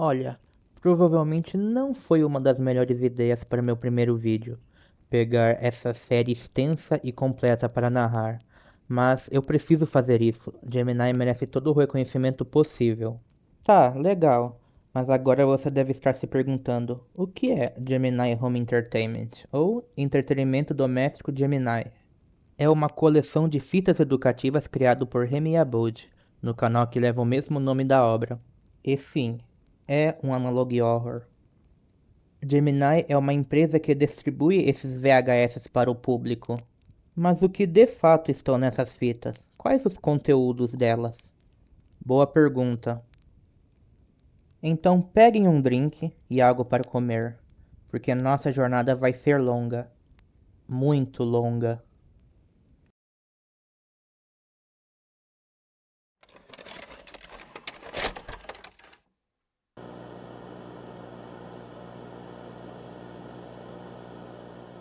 Olha, provavelmente não foi uma das melhores ideias para meu primeiro vídeo, pegar essa série extensa e completa para narrar, mas eu preciso fazer isso. Gemini merece todo o reconhecimento possível. Tá, legal. Mas agora você deve estar se perguntando: o que é Gemini Home Entertainment ou Entretenimento Doméstico Gemini? É uma coleção de fitas educativas criado por Remy Abboud, no canal que leva o mesmo nome da obra. E sim, é um analog horror. Gemini é uma empresa que distribui esses VHS para o público. Mas o que de fato estão nessas fitas? Quais os conteúdos delas? Boa pergunta. Então peguem um drink e algo para comer, porque nossa jornada vai ser longa, muito longa.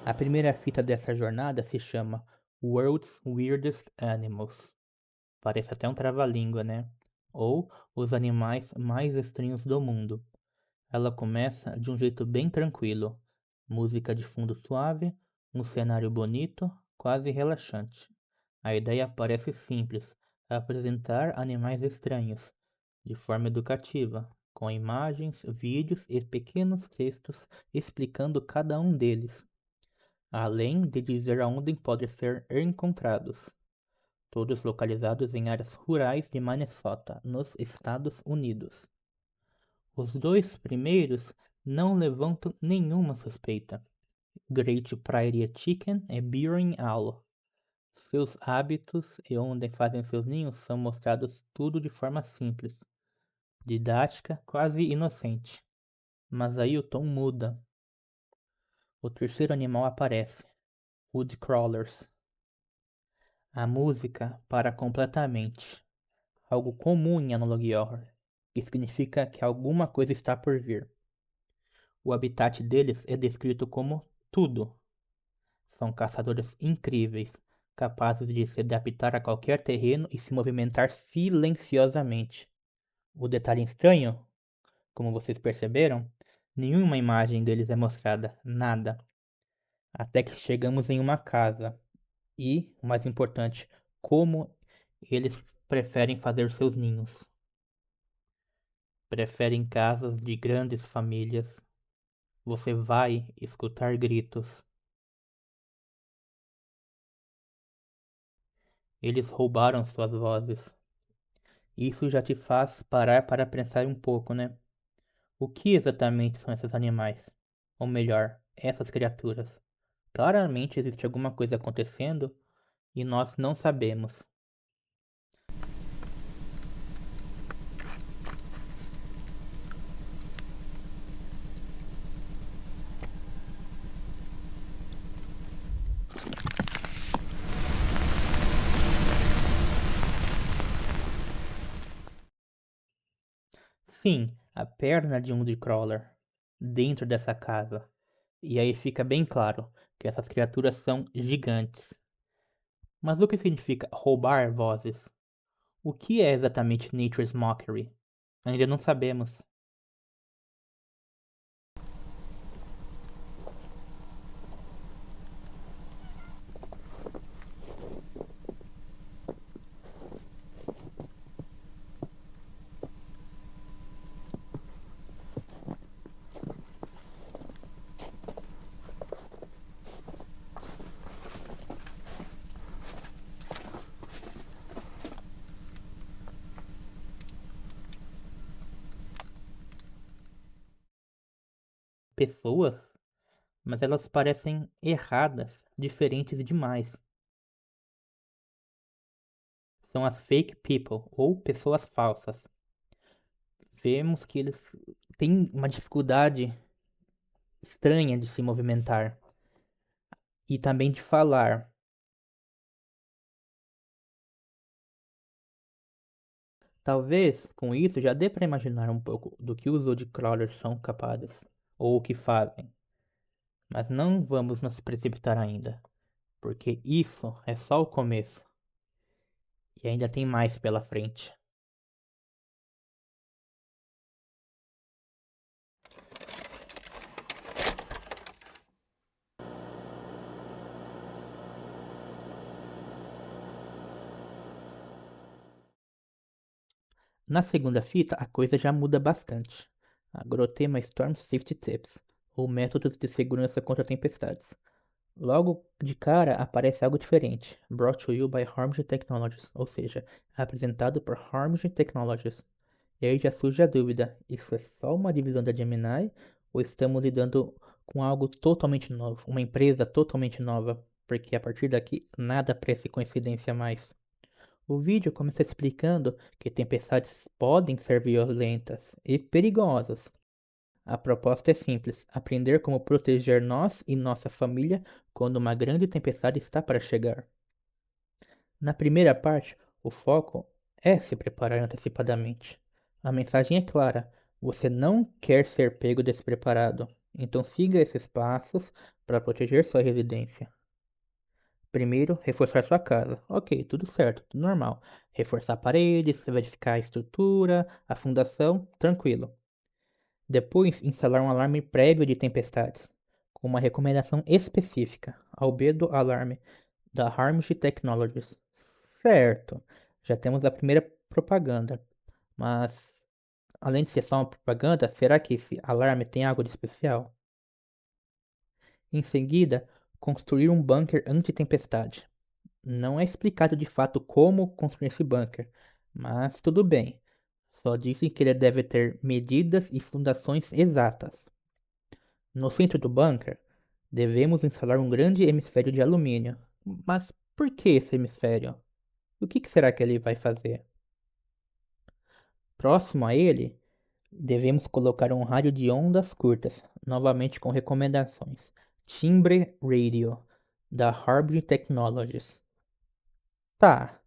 A primeira fita dessa jornada se chama World's Weirdest Animals. Parece até um trava-língua, né? Ou Os Animais Mais Estranhos do Mundo. Ela começa de um jeito bem tranquilo. Música de fundo suave, um cenário bonito, quase relaxante. A ideia parece simples: apresentar animais estranhos, de forma educativa, com imagens, vídeos e pequenos textos explicando cada um deles, além de dizer aonde podem ser encontrados, todos localizados em áreas rurais de Minnesota, nos Estados Unidos. Os dois primeiros não levantam nenhuma suspeita. Great Prairie Chicken e Bearing Owl. Seus hábitos e onde fazem seus ninhos são mostrados tudo de forma simples, didática, quase inocente. Mas aí o tom muda. O terceiro animal aparece, Woodcrawlers. A música para completamente, algo comum em Analog Horror, que significa que alguma coisa está por vir. O habitat deles é descrito como tudo. São caçadores incríveis, capazes de se adaptar a qualquer terreno e se movimentar silenciosamente. O detalhe estranho, como vocês perceberam, nenhuma imagem deles é mostrada, nada. Até que chegamos em uma casa. E, o mais importante, como eles preferem fazer seus ninhos. Preferem casas de grandes famílias. Você vai escutar gritos. Eles roubaram suas vozes. Isso já te faz parar para pensar um pouco, né? O que exatamente são esses animais? Ou melhor, essas criaturas? Claramente existe alguma coisa acontecendo e nós não sabemos. Sim, a perna de um Woodcrawler dentro dessa casa. E aí fica bem claro que essas criaturas são gigantes. Mas o que significa roubar vozes? O que é exatamente Nature's Mockery? Ainda não sabemos. Pessoas? Mas elas parecem erradas, diferentes demais. São as fake people, ou pessoas falsas. Vemos que eles têm uma dificuldade estranha de se movimentar e também de falar. Talvez com isso já dê para imaginar um pouco do que os Oldcrawlers são capazes, ou o que fazem. Mas não vamos nos precipitar ainda, porque isso é só o começo e ainda tem mais pela frente. Na segunda fita, a coisa já muda bastante. Agrotema Storm Safety Tips, ou métodos de segurança contra tempestades. Logo de cara aparece algo diferente. Brought to you by Harmony Technologies, ou seja, apresentado por Harmony Technologies. E aí já surge a dúvida: isso é só uma divisão da Gemini ou estamos lidando com algo totalmente novo, uma empresa totalmente nova? Porque a partir daqui nada parece coincidência mais. O vídeo começa explicando que tempestades podem ser violentas e perigosas. A proposta é simples: aprender como proteger nós e nossa família quando uma grande tempestade está para chegar. Na primeira parte, o foco é se preparar antecipadamente. A mensagem é clara: você não quer ser pego despreparado, então siga esses passos para proteger sua residência. Primeiro, reforçar sua casa. Ok, tudo certo, tudo normal. Reforçar paredes, verificar a estrutura, a fundação, tranquilo. Depois, instalar um alarme prévio de tempestades, com uma recomendação específica, Albedo Alarm, da Harmony Technologies. Certo, já temos a primeira propaganda, mas além de ser só uma propaganda, será que esse alarme tem algo de especial? Em seguida, construir um bunker anti-tempestade. Não é explicado de fato como construir esse bunker, mas tudo bem. Só dizem que ele deve ter medidas e fundações exatas. No centro do bunker, devemos instalar um grande hemisfério de alumínio. Mas por que esse hemisfério? O que será que ele vai fazer? Próximo a ele, devemos colocar um rádio de ondas curtas, novamente com recomendações. Timbre Radio, da Harbinger Technologies. Tá,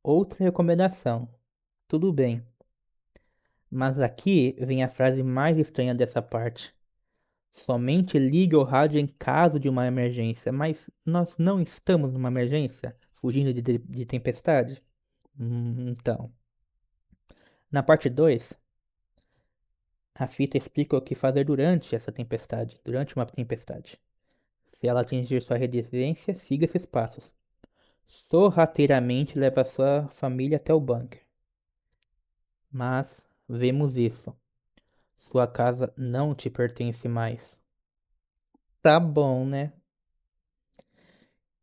outra recomendação. Tudo bem. Mas aqui vem a frase mais estranha dessa parte. Somente ligue o rádio em caso de uma emergência. Mas nós não estamos numa emergência? Fugindo de tempestade? Então. Na parte 2, a fita explica o que fazer durante essa tempestade, durante uma tempestade. Se ela atingir sua residência, siga esses passos. Sorrateiramente leve a sua família até o bunker. Mas vemos isso. Sua casa não te pertence mais. Tá bom, né?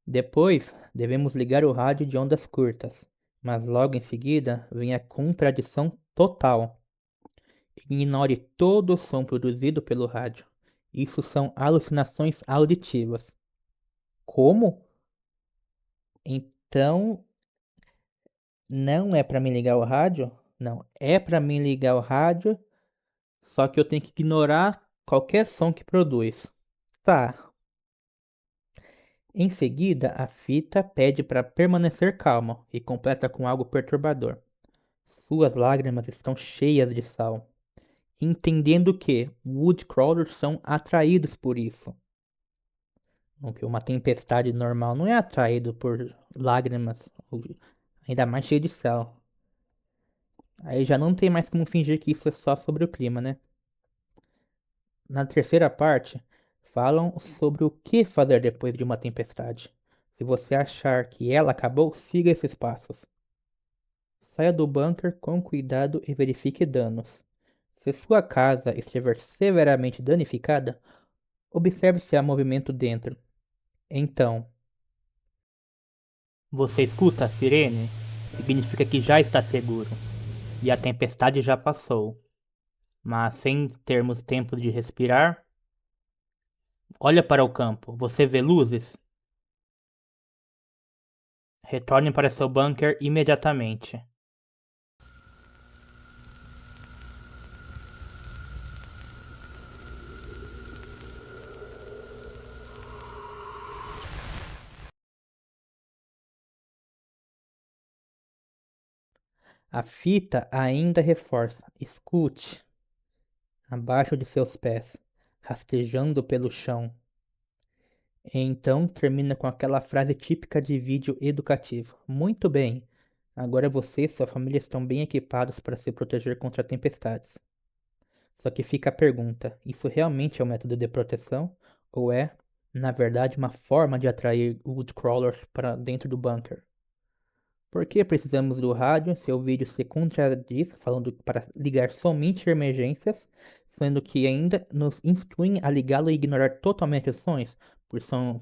Depois, devemos ligar o rádio de ondas curtas, mas logo em seguida vem a contradição total. Ignore todo o som produzido pelo rádio. Isso são alucinações auditivas. Como? Então, não é para me ligar o rádio? Não, é para me ligar o rádio, só que eu tenho que ignorar qualquer som que produz. Tá. Em seguida, a fita pede para permanecer calmo e completa com algo perturbador. Suas lágrimas estão cheias de sal, entendendo que woodcrawlers são atraídos por isso. O que uma tempestade normal não é atraído por lágrimas, ainda mais cheio de sal. Aí já não tem mais como fingir que isso é só sobre o clima, né? Na terceira parte, falam sobre o que fazer depois de uma tempestade. Se você achar que ela acabou, siga esses passos. Saia do bunker com cuidado e verifique danos. Se sua casa estiver severamente danificada, observe se há movimento dentro. Então, você escuta a sirene? Significa que já está seguro. E a tempestade já passou. Mas sem termos tempo de respirar, olha para o campo. Você vê luzes? Retorne para seu bunker imediatamente. A fita ainda reforça. Escute, abaixo de seus pés, rastejando pelo chão. E então termina com aquela frase típica de vídeo educativo. Muito bem. Agora você e sua família estão bem equipados para se proteger contra tempestades. Só que fica a pergunta: isso realmente é um método de proteção? Ou é, na verdade, uma forma de atrair woodcrawlers para dentro do bunker? Por que precisamos do rádio? Seu vídeo se contradiz, falando para ligar somente emergências, sendo que ainda nos instruem a ligá-lo e ignorar totalmente os sons,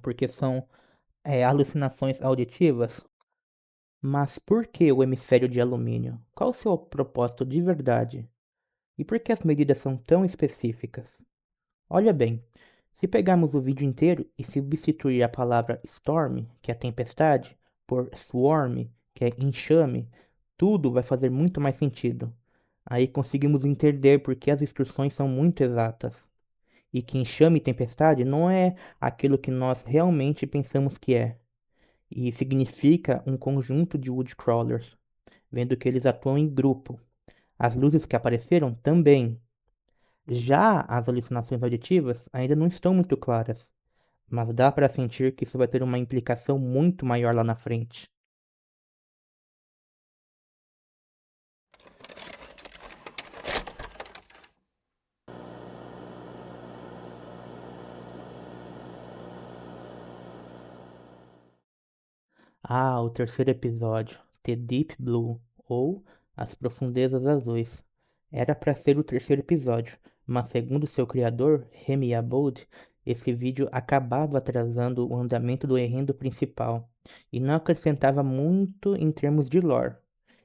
porque são alucinações auditivas. Mas por que o hemisfério de alumínio? Qual o seu propósito de verdade? E por que as medidas são tão específicas? Olha bem, se pegarmos o vídeo inteiro e substituir a palavra storm, que é tempestade, por swarm, que é enxame, tudo vai fazer muito mais sentido. Aí conseguimos entender por que as instruções são muito exatas. E que enxame e tempestade não é aquilo que nós realmente pensamos que é. E significa um conjunto de woodcrawlers, vendo que eles atuam em grupo. As luzes que apareceram também. Já as alucinações auditivas ainda não estão muito claras, mas dá para sentir que isso vai ter uma implicação muito maior lá na frente. Ah, o terceiro episódio, The Deep Blue, ou As Profundezas Azuis. Era para ser o terceiro episódio, mas segundo seu criador, Remy Abboud, esse vídeo acabava atrasando o andamento do enredo principal e não acrescentava muito em termos de lore.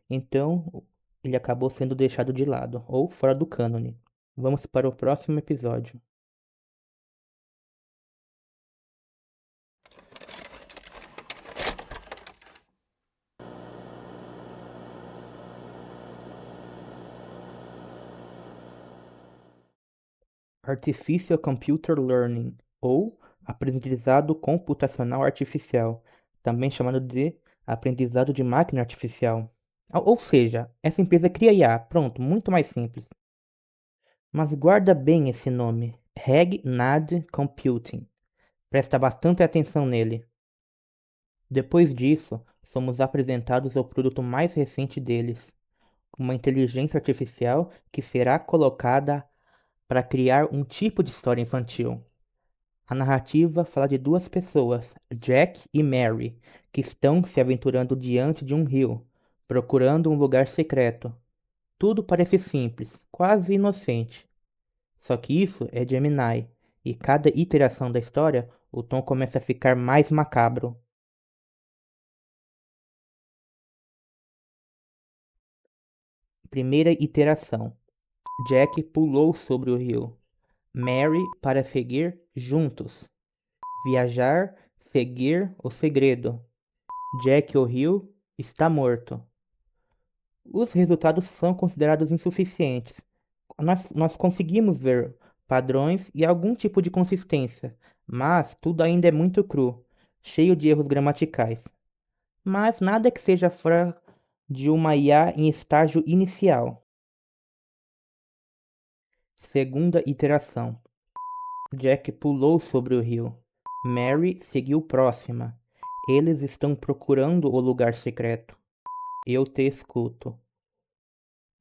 Então, ele acabou sendo deixado de lado, ou fora do cânone. Vamos para o próximo episódio. Artificial Computer Learning, ou aprendizado computacional artificial, também chamado de aprendizado de máquina artificial. Ou seja, essa empresa cria IA, pronto, muito mais simples. Mas guarda bem esse nome, Reg-NAD Computing. Presta bastante atenção nele. Depois disso, somos apresentados ao produto mais recente deles, uma inteligência artificial que será colocada para criar um tipo de história infantil. A narrativa fala de duas pessoas, Jack e Mary, que estão se aventurando diante de um rio, procurando um lugar secreto. Tudo parece simples, quase inocente. Só que isso é Gemini, e cada iteração da história, o tom começa a ficar mais macabro. Primeira iteração. Jack pulou sobre o rio. Mary para seguir juntos. Viajar, seguir o segredo. Jack o rio está morto. Os resultados são considerados insuficientes. Nós conseguimos ver padrões e algum tipo de consistência, mas tudo ainda é muito cru, cheio de erros gramaticais. Mas nada que seja fora de uma IA em estágio inicial. Segunda iteração. Jack pulou sobre o rio. Mary seguiu próxima. Eles estão procurando o lugar secreto. Eu te escuto.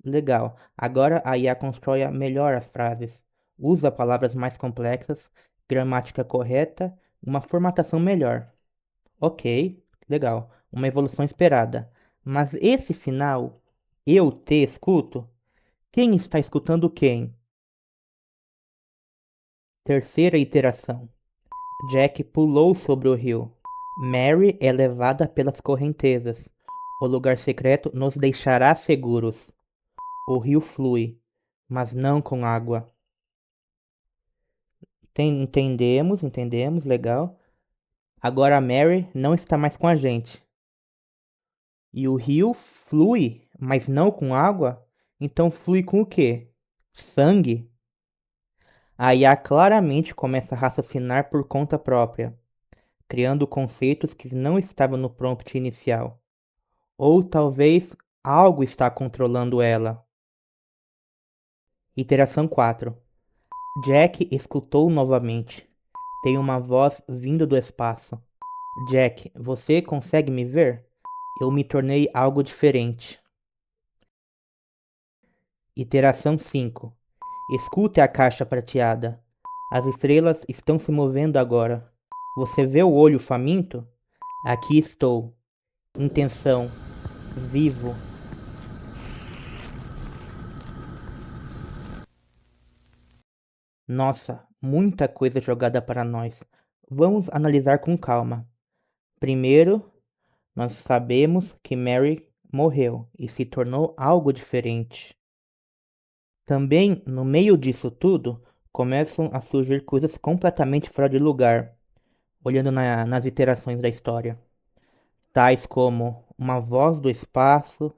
Legal. Agora a IA constrói melhor as frases. Usa palavras mais complexas, gramática correta, uma formatação melhor. Ok, legal. Uma evolução esperada. Mas esse final, eu te escuto? Quem está escutando quem? Terceira iteração. Jack pulou sobre o rio. Mary é levada pelas correntezas. O lugar secreto nos deixará seguros. O rio flui, mas não com água. Entendemos, legal. Agora a Mary não está mais com a gente. E o rio flui, mas não com água? Então flui com o quê? Sangue? A IA claramente começa a raciocinar por conta própria, criando conceitos que não estavam no prompt inicial. Ou talvez algo está controlando ela. Iteração 4. Jack escutou novamente. Tem uma voz vindo do espaço. Jack, você consegue me ver? Eu me tornei algo diferente. Iteração 5. Escute a caixa prateada. As estrelas estão se movendo agora. Você vê o olho faminto? Aqui estou. Intenção. vivo. Nossa, muita coisa jogada para nós. Vamos analisar com calma. Primeiro, nós sabemos que Mary morreu e se tornou algo diferente. Também, no meio disso tudo, começam a surgir coisas completamente fora de lugar, olhando nas iterações da história, tais como uma voz do espaço,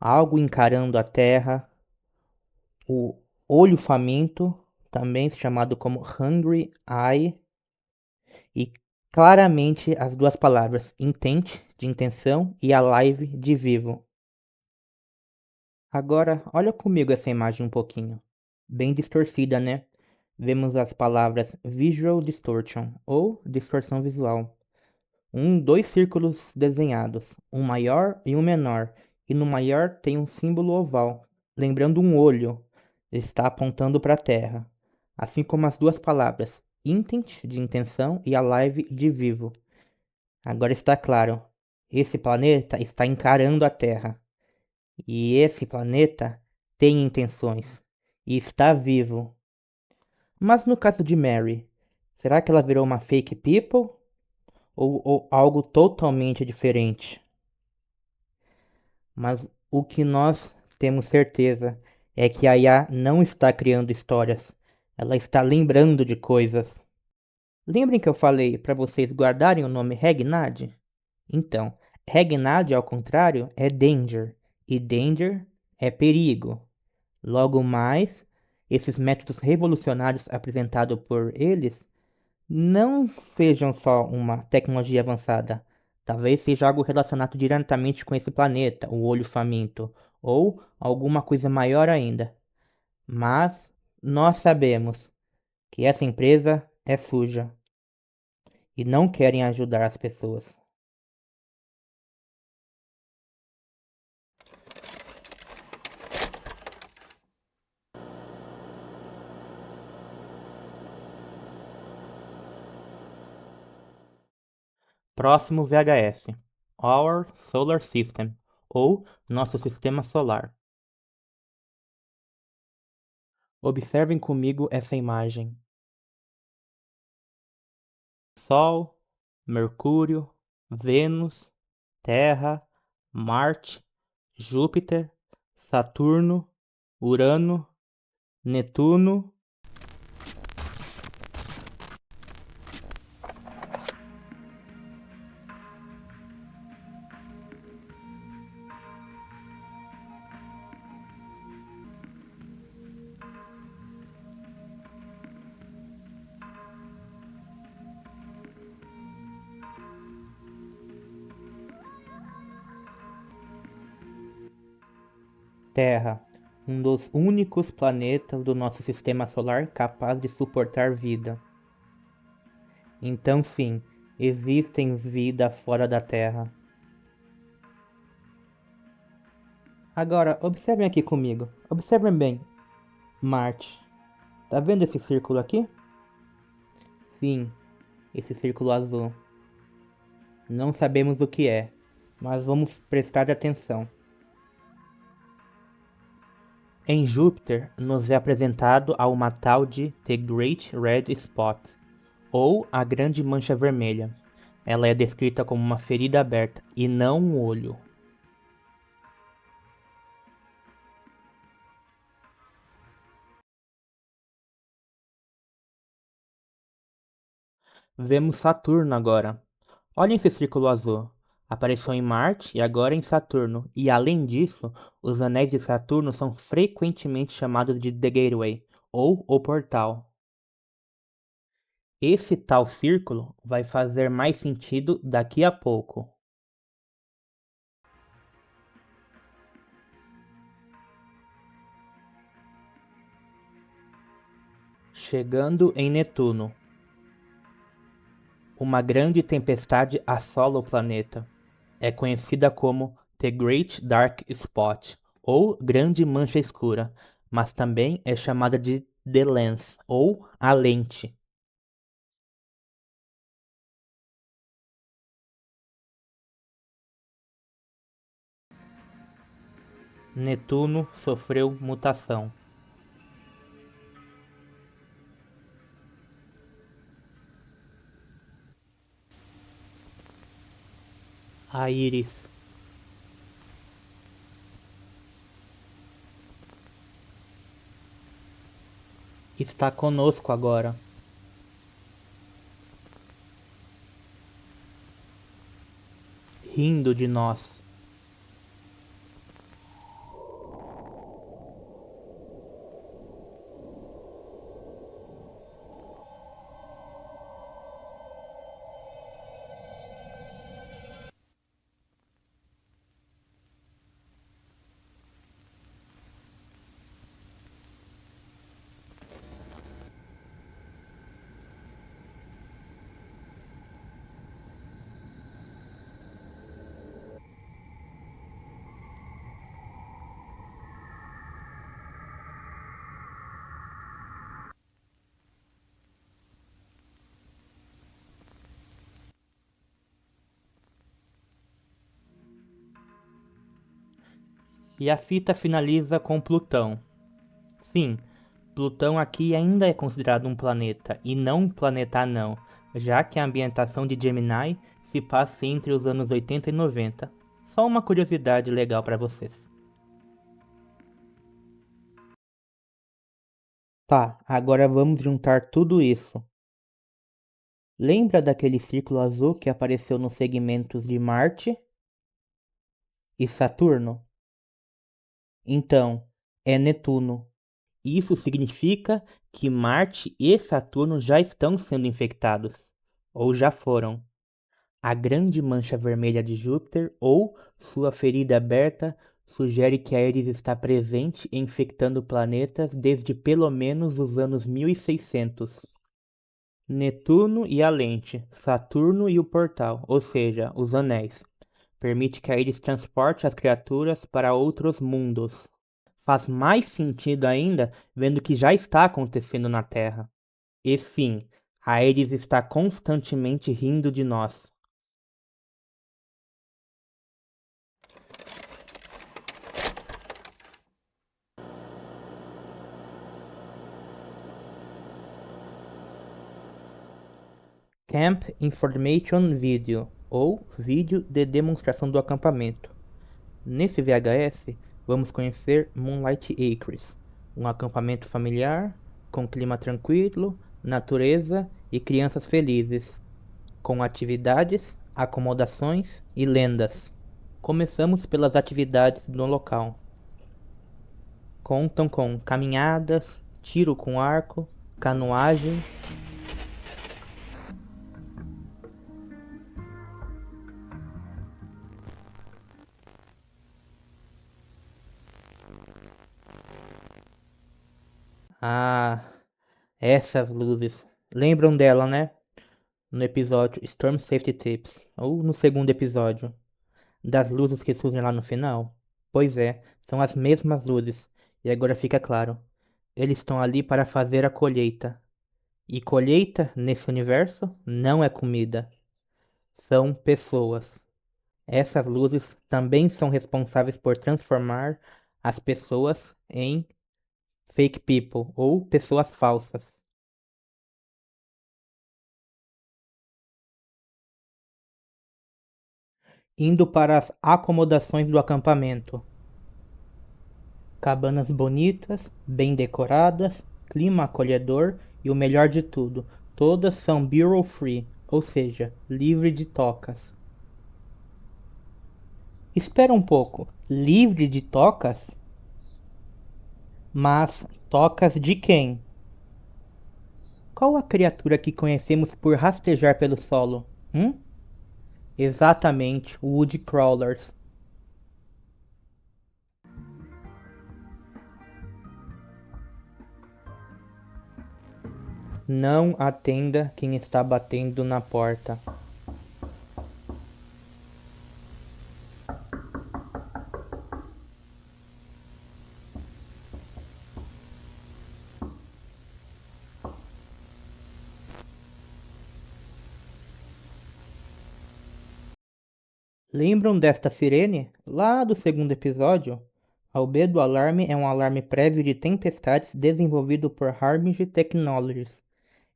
algo encarando a Terra, o olho faminto, também chamado como Hungry Eye, e claramente as duas palavras intent, de intenção, e alive, de vivo. Agora, olha comigo essa imagem um pouquinho. Bem distorcida, né? Vemos as palavras visual distortion ou distorção visual. Dois círculos desenhados, um maior e um menor, e no maior tem um símbolo oval, lembrando um olho, está apontando para a Terra, assim como as duas palavras intent, de intenção, e alive, de vivo. Agora está claro, esse planeta está encarando a Terra, e esse planeta tem intenções, e está vivo. Mas no caso de Mary, será que ela virou uma fake people? Ou algo totalmente diferente? Mas o que nós temos certeza é que a IA não está criando histórias, ela está lembrando de coisas. Lembrem que eu falei para vocês guardarem o nome Regnad? Então, Regnad, ao contrário, é danger, e danger é perigo. Logo mais, esses métodos revolucionários apresentados por eles não sejam só uma tecnologia avançada. Talvez seja algo relacionado diretamente com esse planeta, o olho faminto, ou alguma coisa maior ainda. Mas nós sabemos que essa empresa é suja e não querem ajudar as pessoas. Próximo VHS: Our Solar System, ou nosso sistema solar. Observem comigo essa imagem. Sol, Mercúrio, Vênus, Terra, Marte, Júpiter, Saturno, Urano, Netuno. Terra, um dos únicos planetas do nosso sistema solar capaz de suportar vida. Então, sim, existem vida fora da Terra. Agora, observem aqui comigo. Observem bem. Marte. Tá vendo esse círculo aqui? Sim, esse círculo azul. Não sabemos o que é, mas vamos prestar atenção. Em Júpiter, nos é apresentado a uma tal de The Great Red Spot, ou a Grande Mancha Vermelha. Ela é descrita como uma ferida aberta e não um olho. Vemos Saturno agora. Olhem esse círculo azul. Apareceu em Marte e agora em Saturno. E além disso, os anéis de Saturno são frequentemente chamados de The Gateway, ou o Portal. Esse tal círculo vai fazer mais sentido daqui a pouco. Chegando em Netuno, uma grande tempestade assola o planeta. É conhecida como The Great Dark Spot, ou Grande Mancha Escura, mas também é chamada de The Lens, ou a Lente. Netuno sofreu mutação. A Íris está conosco agora. Rindo de nós. E a fita finaliza com Plutão. Sim, Plutão aqui ainda é considerado um planeta, e não um planeta anão, já que a ambientação de Gemini se passa entre os anos 80 e 90. Só uma curiosidade legal para vocês. Tá, agora vamos juntar tudo isso. Lembra daquele círculo azul que apareceu nos segmentos de Marte e Saturno? Então, é Netuno. Isso significa que Marte e Saturno já estão sendo infectados, ou já foram. A grande mancha vermelha de Júpiter ou sua ferida aberta sugere que a Eris está presente e infectando planetas desde pelo menos os anos 1600. Netuno e a lente, Saturno e o portal, ou seja, os anéis, permite que a Eris transporte as criaturas para outros mundos. Faz mais sentido ainda vendo que já está acontecendo na Terra. E sim, a Eris está constantemente rindo de nós. Camp Information Video, ou vídeo de demonstração do acampamento. Nesse VHS, vamos conhecer Moonlight Acres, um acampamento familiar, com clima tranquilo, natureza e crianças felizes, com atividades, acomodações e lendas. Começamos pelas atividades no local. Contam com caminhadas, tiro com arco, canoagem. Ah, essas luzes. Lembram dela, né? No episódio Storm Safety Tips, ou no segundo episódio, das luzes que surgem lá no final? Pois é, são as mesmas luzes. E agora fica claro, eles estão ali para fazer a colheita. E colheita, nesse universo, não é comida, são pessoas. Essas luzes também são responsáveis por transformar as pessoas em fake people, ou pessoas falsas. Indo para as acomodações do acampamento. Cabanas bonitas, bem decoradas, clima acolhedor e o melhor de tudo, todas são bureau free, ou seja, livre de tocas. Espera um pouco, livre de tocas? Mas tocas de quem? Qual a criatura que conhecemos por rastejar pelo solo? Exatamente, Woodcrawlers. Não atenda quem está batendo na porta. Lembram desta sirene? Lá do segundo episódio? Albedo Alarme é um alarme prévio de tempestades desenvolvido por Harbinger Technologies.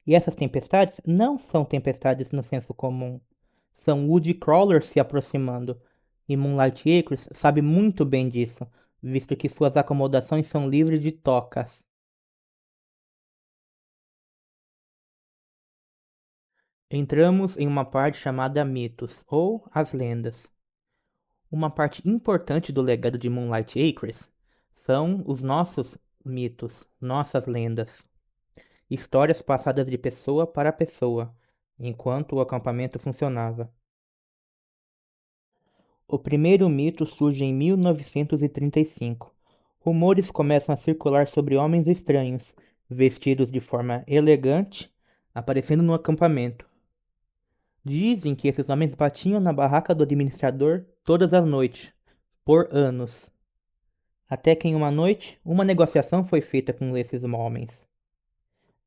E essas tempestades não são tempestades no senso comum. São woodcrawlers se aproximando. E Moonlight Acres sabe muito bem disso, visto que suas acomodações são livres de tocas. Entramos em uma parte chamada mitos, ou as lendas. Uma parte importante do legado de Moonlight Acres são os nossos mitos, nossas lendas. Histórias passadas de pessoa para pessoa, enquanto o acampamento funcionava. O primeiro mito surge em 1935. Rumores começam a circular sobre homens estranhos, vestidos de forma elegante, aparecendo no acampamento. Dizem que esses homens batiam na barraca do administrador todas as noites, por anos. Até que em uma noite, uma negociação foi feita com esses homens.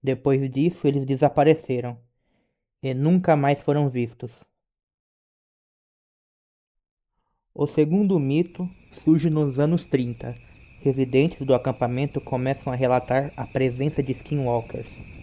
Depois disso, eles desapareceram e nunca mais foram vistos. O segundo mito surge nos anos 30. Residentes do acampamento começam a relatar a presença de skinwalkers.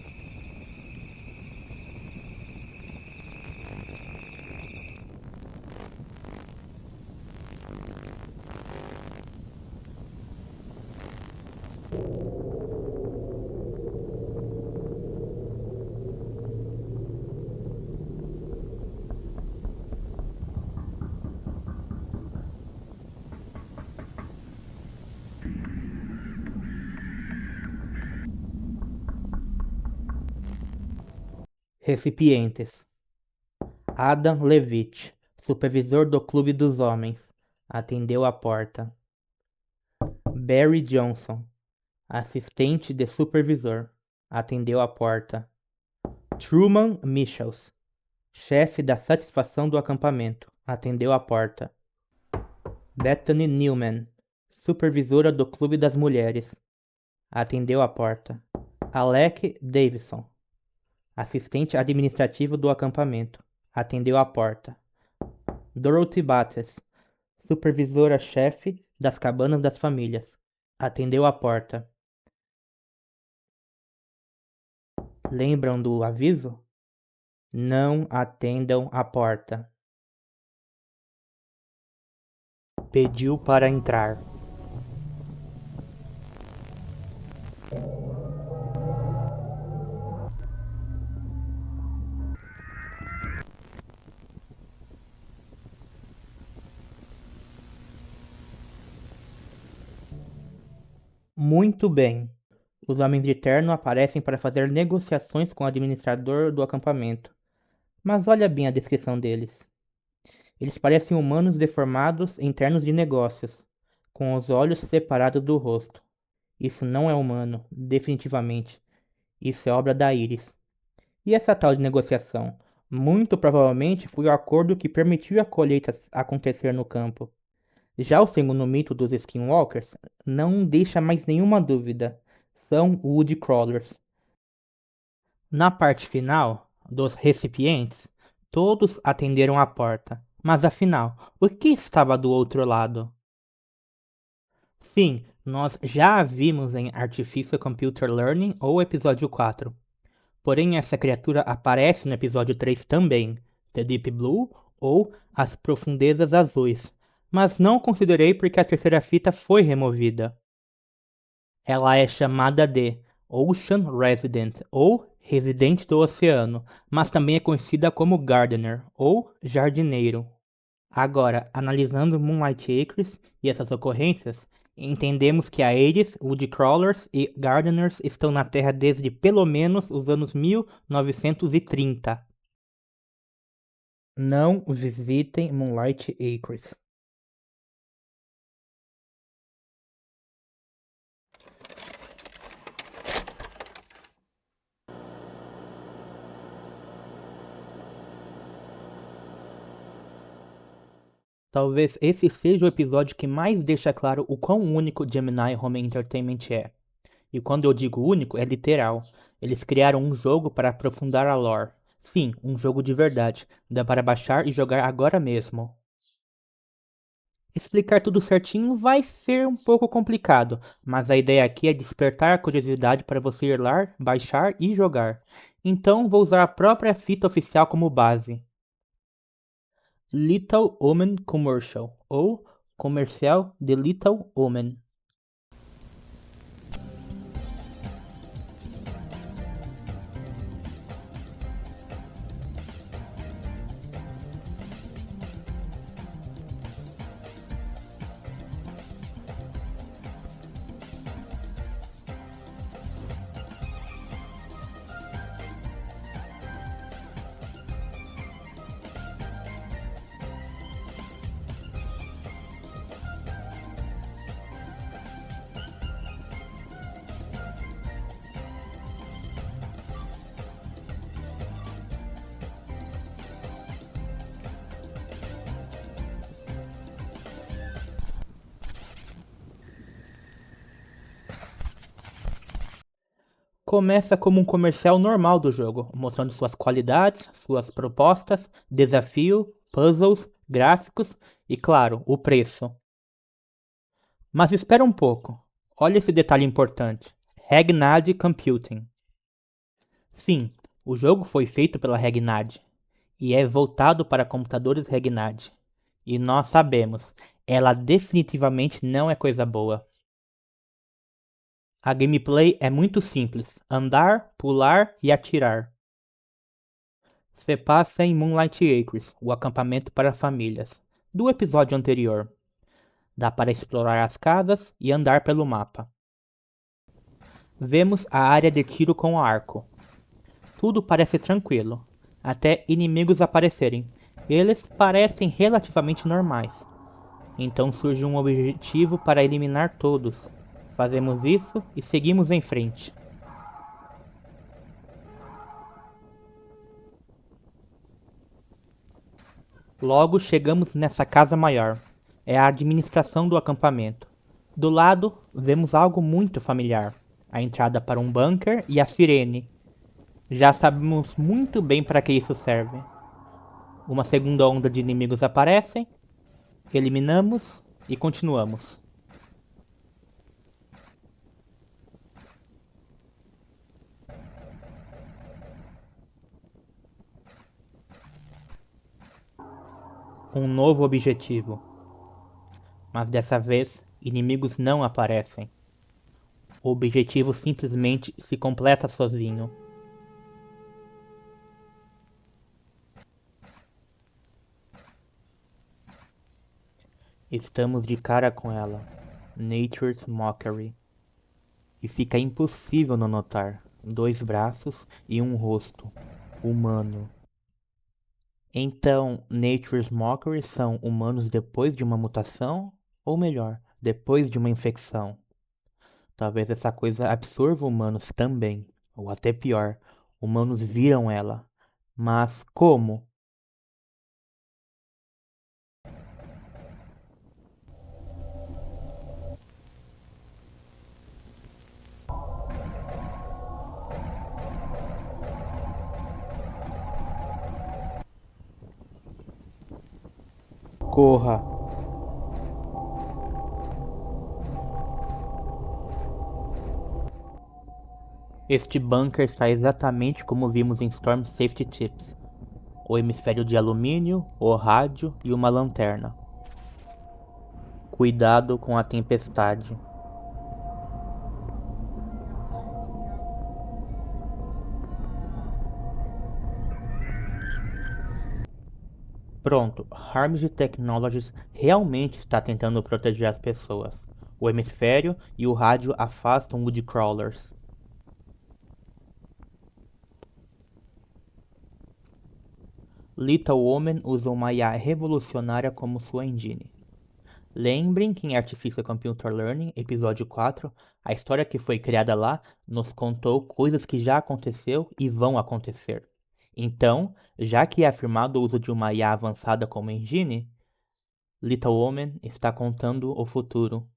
Recipientes: Adam Levitt, supervisor do Clube dos Homens, atendeu a porta. Barry Johnson, assistente de supervisor, atendeu a porta. Truman Michels, chefe da satisfação do acampamento, atendeu a porta. Bethany Newman, supervisora do Clube das Mulheres, atendeu a porta. Alec Davison, assistente administrativo do acampamento, atendeu a porta. Dorothy Bates, supervisora-chefe das cabanas das famílias, atendeu a porta. Lembram do aviso? Não atendam a porta. Pediu para entrar. Muito bem. Os homens de terno aparecem para fazer negociações com o administrador do acampamento. Mas olha bem a descrição deles. Eles parecem humanos deformados em ternos de negócios, com os olhos separados do rosto. Isso não é humano, definitivamente. Isso é obra da Iris. E essa tal de negociação? Muito provavelmente foi o acordo que permitiu a colheita acontecer no campo. Já o segundo mito dos Skinwalkers não deixa mais nenhuma dúvida. São Woodcrawlers. Na parte final, dos recipientes, todos atenderam a porta. Mas afinal, o que estava do outro lado? Sim, nós já a vimos em Artificial Computer Learning ou episódio 4. Porém, essa criatura aparece no episódio 3 também, The Deep Blue ou As Profundezas Azuis, mas não considerei porque a terceira fita foi removida. Ela é chamada de Ocean Resident ou Residente do Oceano, mas também é conhecida como Gardener ou Jardineiro. Agora, analisando Moonlight Acres e essas ocorrências, entendemos que a Ares, Woodcrawlers e Gardeners estão na Terra desde pelo menos os anos 1930. Não visitem Moonlight Acres. Talvez esse seja o episódio que mais deixa claro o quão único Gemini Home Entertainment é. E quando eu digo único, é literal. Eles criaram um jogo para aprofundar a lore. Sim, um jogo de verdade. Dá para baixar e jogar agora mesmo. Explicar tudo certinho vai ser um pouco complicado, mas a ideia aqui é despertar a curiosidade para você ir lá, baixar e jogar. Então vou usar a própria fita oficial como base. Little Omen Commercial ou Comercial de Little Omen. Começa como um comercial normal do jogo, mostrando suas qualidades, suas propostas, desafio, puzzles, gráficos e, claro, o preço. Mas espera um pouco. Olha esse detalhe importante. Regnad Computing. Sim, o jogo foi feito pela Regnad e é voltado para computadores Regnad. E nós sabemos, ela definitivamente não é coisa boa. A gameplay é muito simples: andar, pular e atirar. Se passa em Moonlight Acres, o acampamento para famílias, do episódio anterior. Dá para explorar as casas e andar pelo mapa. Vemos a área de tiro com arco. Tudo parece tranquilo, até inimigos aparecerem. Eles parecem relativamente normais. Então surge um objetivo para eliminar todos. Fazemos isso e seguimos em frente. Logo chegamos nessa casa maior. É a administração do acampamento. Do lado, vemos algo muito familiar: a entrada para um bunker e a sirene. Já sabemos muito bem para que isso serve. Uma segunda onda de inimigos aparecem, eliminamos e continuamos. Um novo objetivo, mas dessa vez inimigos não aparecem. O objetivo simplesmente se completa sozinho. Estamos de cara com ela, Nature's Mockery. E fica impossível não notar: dois braços e um rosto humano. Então, Nature's Mockery são humanos depois de uma mutação? Ou melhor, depois de uma infecção? Talvez essa coisa absorva humanos também. Ou até pior, humanos viram ela. Mas como? Corra! Este bunker está exatamente como vimos em Storm Safety Tips: o hemisfério de alumínio, o rádio e uma lanterna. Cuidado com a tempestade. Pronto, Harmony Technologies realmente está tentando proteger as pessoas. O hemisfério e o rádio afastam Woodcrawlers. Little Woman usa uma IA revolucionária como sua engine. Lembrem que em Artificial Computer Learning, episódio 4, a história que foi criada lá nos contou coisas que já aconteceu e vão acontecer. Então, já que é afirmado o uso de uma IA avançada como engine, Little Woman está contando o futuro.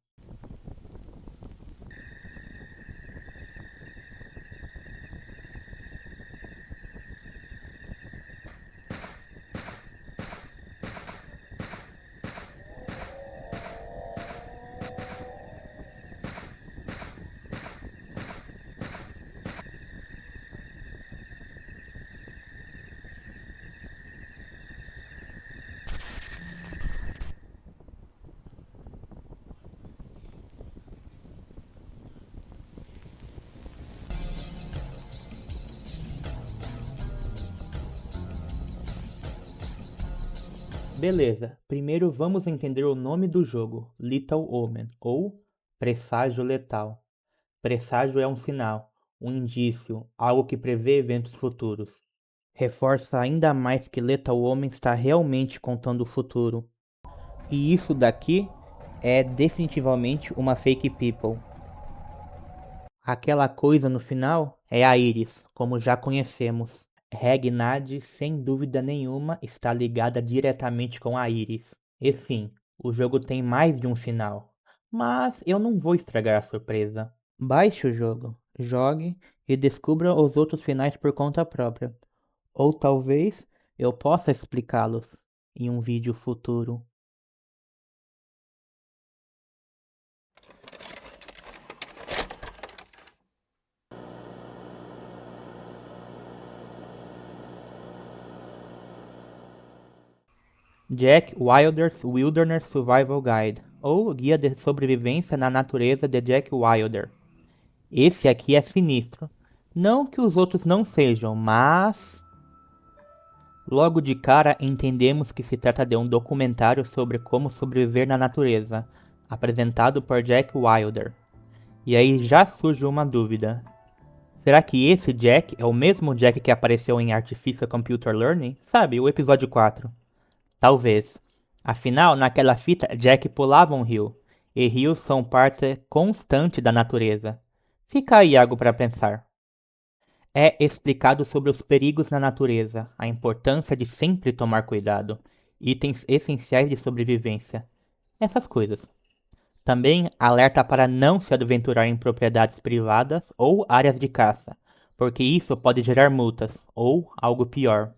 Beleza, primeiro vamos entender o nome do jogo, Little Omen, ou Presságio Letal. Presságio é um sinal, um indício, algo que prevê eventos futuros. Reforça ainda mais que Lethal Omen está realmente contando o futuro. E isso daqui é definitivamente uma fake people. Aquela coisa no final é a Iris, como já conhecemos. Regnad, sem dúvida nenhuma, está ligada diretamente com a Iris. E sim, o jogo tem mais de um final. Mas eu não vou estragar a surpresa. Baixe o jogo, jogue e descubra os outros finais por conta própria. Ou talvez eu possa explicá-los em um vídeo futuro. Jack Wilder's Wilderness Survival Guide, ou Guia de Sobrevivência na Natureza de Jack Wilder. Esse aqui é sinistro. Não que os outros não sejam, mas... Logo de cara entendemos que se trata de um documentário sobre como sobreviver na natureza, apresentado por Jack Wilder. E aí já surge uma dúvida. Será que esse Jack é o mesmo Jack que apareceu em Artificial Computer Learning? Sabe, o episódio 4. Talvez. Afinal, naquela fita, Jack pulava um rio, e rios são parte constante da natureza. Fica aí algo para pensar. É explicado sobre os perigos na natureza, a importância de sempre tomar cuidado, itens essenciais de sobrevivência, essas coisas. Também alerta para não se aventurar em propriedades privadas ou áreas de caça, porque isso pode gerar multas ou algo pior.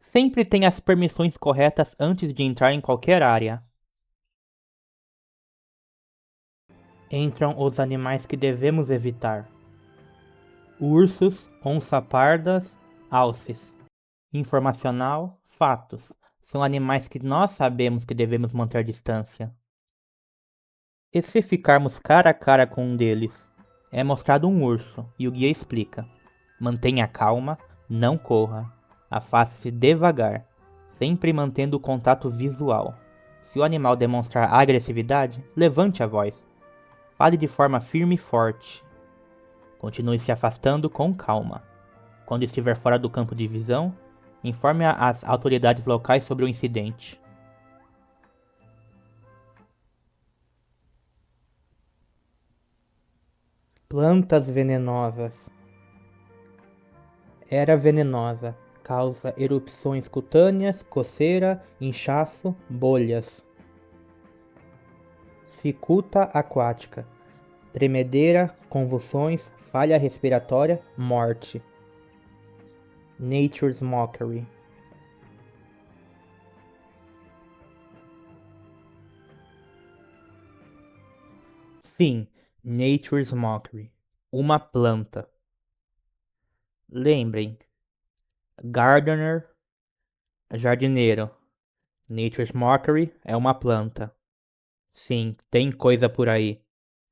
Sempre tenha as permissões corretas antes de entrar em qualquer área. Entram os animais que devemos evitar: ursos, onça-pardas, alces. Informacional, fatos. São animais que nós sabemos que devemos manter distância. E se ficarmos cara a cara com um deles? É mostrado um urso e o guia explica: mantenha calma, não corra, afaste-se devagar, sempre mantendo o contato visual. Se o animal demonstrar agressividade, levante a voz. Fale de forma firme e forte. Continue se afastando com calma. Quando estiver fora do campo de visão, informe as autoridades locais sobre o incidente. Plantas venenosas. Era venenosa. Causa erupções cutâneas, coceira, inchaço, bolhas. Cicuta aquática. Tremedeira, convulsões, falha respiratória, morte. Nature's Mockery. Sim, Nature's Mockery. Uma planta. Lembrem, Gardener, jardineiro. Nature's Mockery é uma planta. Sim, tem coisa por aí.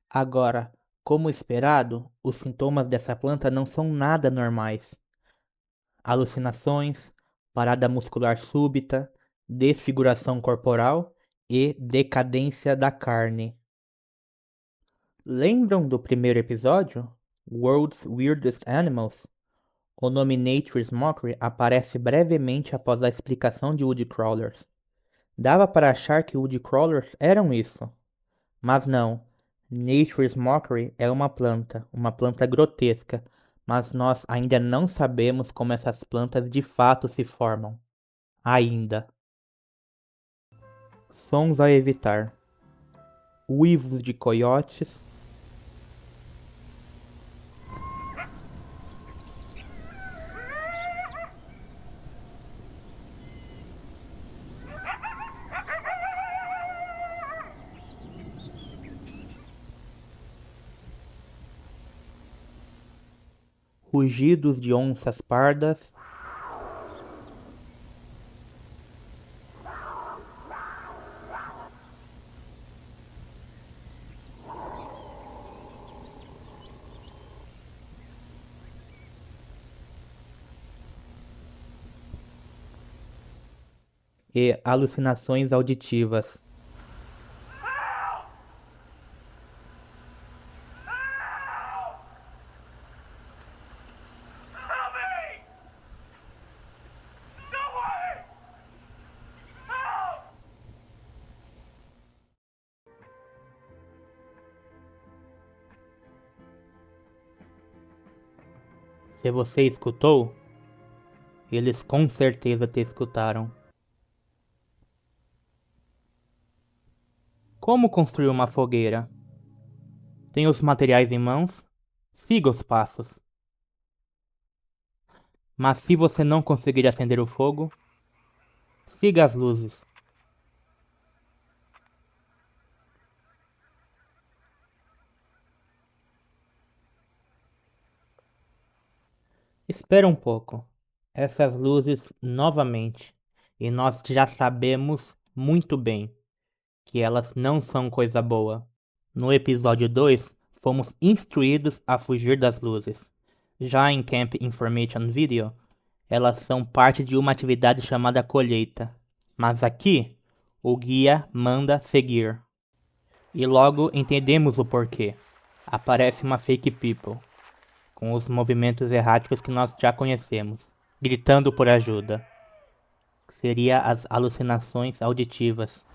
Agora, como esperado, os sintomas dessa planta não são nada normais. Alucinações, parada muscular súbita, desfiguração corporal e decadência da carne. Lembram do primeiro episódio? World's Weirdest Animals? O nome Nature's Mockery aparece brevemente após a explicação de Woodcrawlers. Dava para achar que Woodcrawlers eram isso. Mas não. Nature's Mockery é uma planta grotesca, mas nós ainda não sabemos como essas plantas de fato se formam. Ainda. Sons a evitar: uivos de coiotes, rugidos de onças pardas, e alucinações auditivas. Se você escutou, eles com certeza te escutaram. Como construir uma fogueira? Tem os materiais em mãos? Siga os passos. Mas se você não conseguir acender o fogo, siga as luzes. Espera um pouco. Essas luzes novamente. E nós já sabemos muito bem que elas não são coisa boa. No episódio 2, fomos instruídos a fugir das luzes. Já em Camp Information Video, elas são parte de uma atividade chamada colheita. Mas aqui, o guia manda seguir. E logo entendemos o porquê. Aparece uma fake people, com os movimentos erráticos que nós já conhecemos, gritando por ajuda. Seria as alucinações auditivas.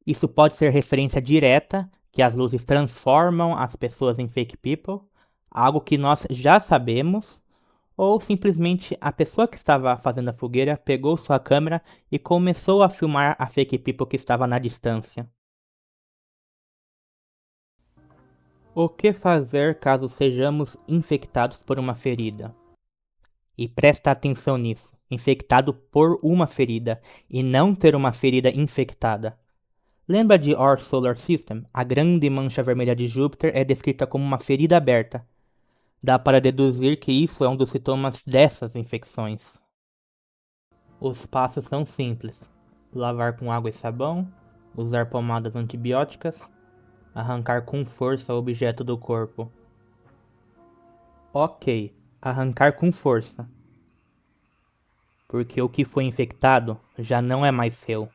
Isso pode ser referência direta que as luzes transformam as pessoas em fake people, algo que nós já sabemos, ou simplesmente a pessoa que estava fazendo a fogueira pegou sua câmera e começou a filmar a fake people que estava na distância. O que fazer caso sejamos infectados por uma ferida? E presta atenção nisso, infectado por uma ferida e não ter uma ferida infectada. Lembra de Our Solar System? A grande mancha vermelha de Júpiter é descrita como uma ferida aberta. Dá para deduzir que isso é um dos sintomas dessas infecções. Os passos são simples: lavar com água e sabão, usar pomadas antibióticas, arrancar com força o objeto do corpo. Ok, arrancar com força, porque o que foi infectado já não é mais seu.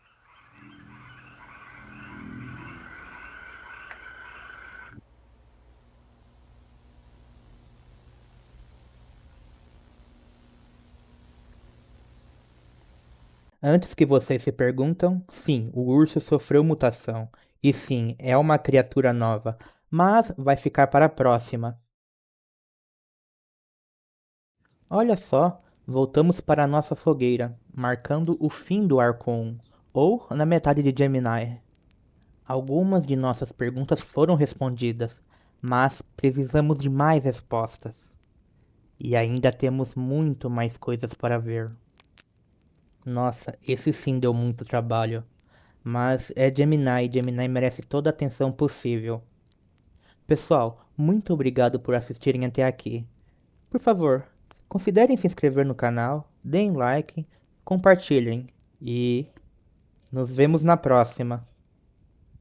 Antes que vocês se perguntam, sim, o urso sofreu mutação. E sim, é uma criatura nova, mas vai ficar para a próxima. Olha só, voltamos para a nossa fogueira, marcando o fim do arco 1, ou na metade de Gemini. Algumas de nossas perguntas foram respondidas, mas precisamos de mais respostas. E ainda temos muito mais coisas para ver. Nossa, esse sim deu muito trabalho. Mas é Gemini e Gemini merece toda a atenção possível. Pessoal, muito obrigado por assistirem até aqui. Por favor, considerem se inscrever no canal, deem like, compartilhem e nos vemos na próxima.